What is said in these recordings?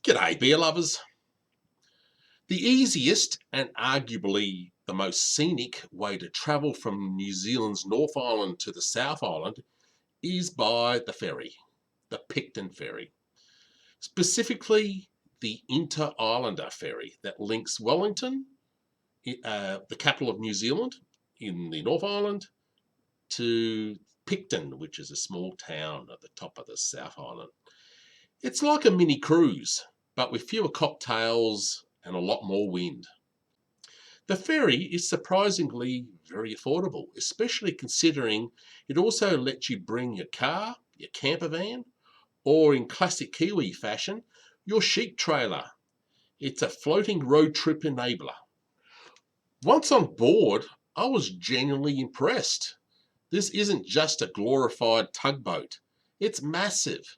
G'day, beer lovers. The easiest and arguably the most scenic way to travel from New Zealand's North Island to the South Island is by the ferry, the Picton ferry. Specifically, the Inter-Islander ferry that links Wellington, the capital of New Zealand, in the North Island, to Picton, which is a small town at the top of the South Island. It's like a mini cruise, but with fewer cocktails and a lot more wind. The ferry is surprisingly very affordable, especially considering it also lets you bring your car, your camper van, or in classic Kiwi fashion, your sheep trailer. It's a floating road trip enabler. Once on board, I was genuinely impressed. This isn't just a glorified tugboat. It's massive.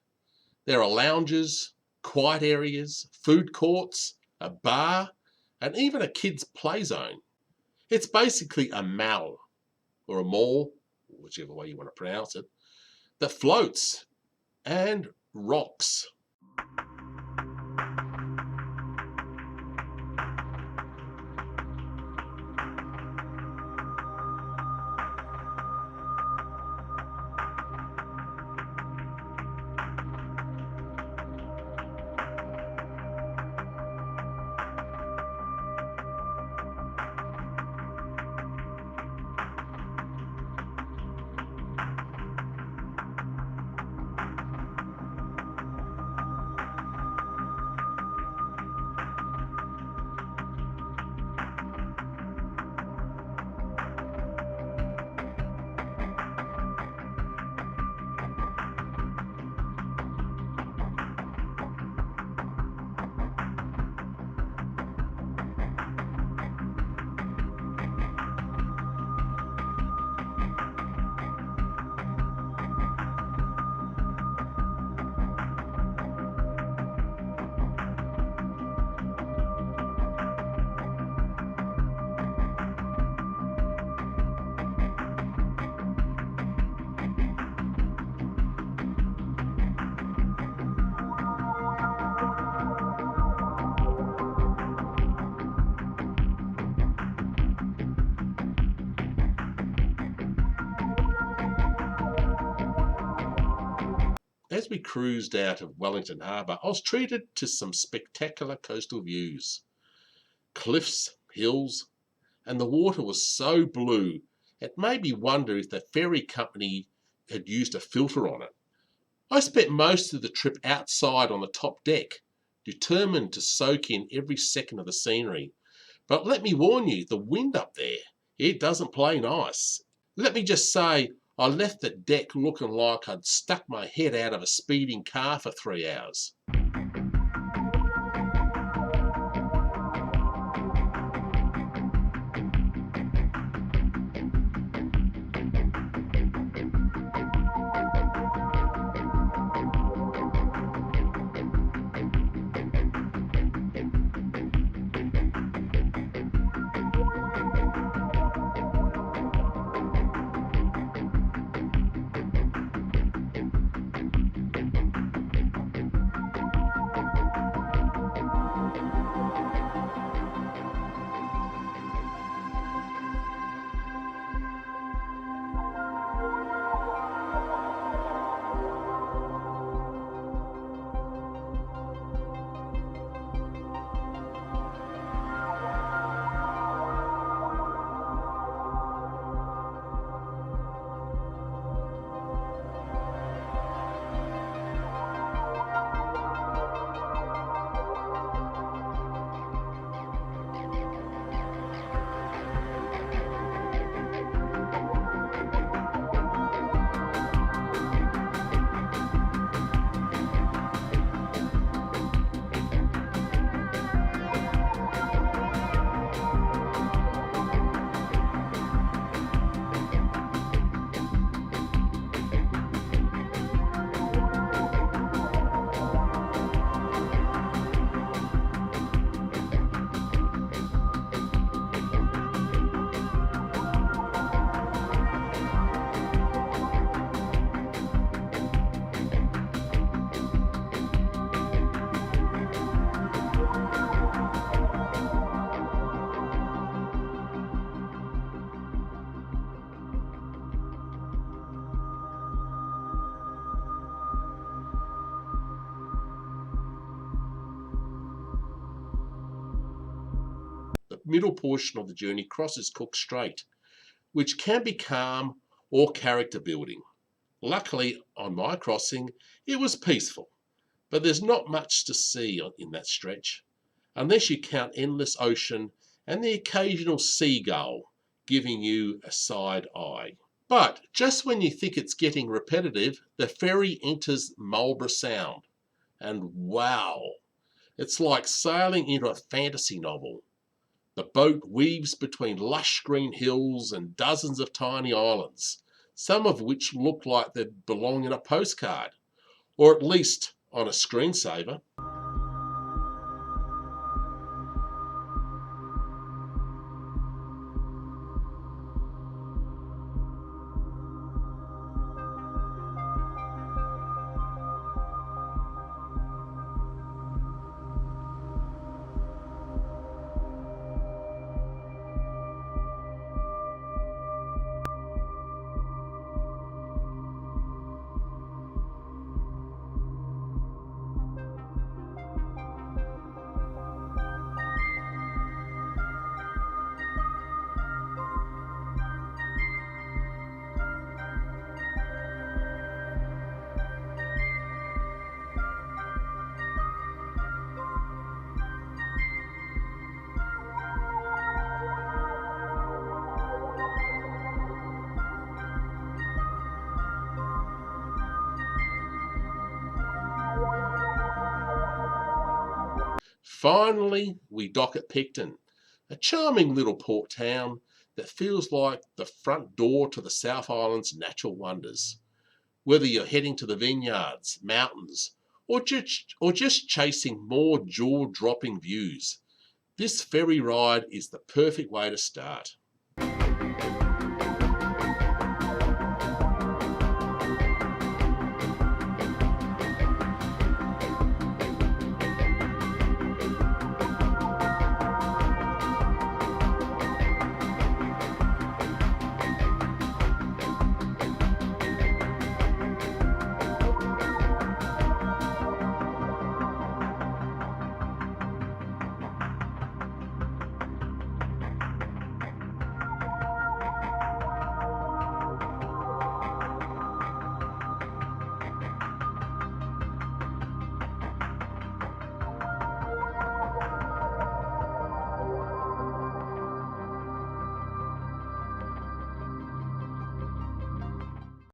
There are lounges, quiet areas, food courts, a bar, and even a kids' play zone. It's basically a mall, or a mall, whichever way you want to pronounce it, that floats and rocks. As we cruised out of Wellington Harbour, I was treated to some spectacular coastal views. Cliffs, hills, and the water was so blue, it made me wonder if the ferry company had used a filter on it. I spent most of the trip outside on the top deck, determined to soak in every second of the scenery. But let me warn you, the wind up there, it doesn't play nice. Let me just say, I left the deck looking like I'd stuck my head out of a speeding car for 3 hours. middle portion of the journey crosses Cook Strait, which can be calm or character building. Luckily, on my crossing, it was peaceful, but there's not much to see in that stretch, unless you count endless ocean and the occasional seagull giving you a side eye. But just when you think it's getting repetitive, the ferry enters Marlborough Sound, and wow, it's like sailing into a fantasy novel. The boat weaves between lush green hills and dozens of tiny islands, some of which look like they belong in a postcard, or at least on a screensaver. Finally, we dock at Picton, a charming little port town that feels like the front door to the South Island's natural wonders. Whether you're heading to the vineyards, mountains, or just chasing more jaw-dropping views, this ferry ride is the perfect way to start.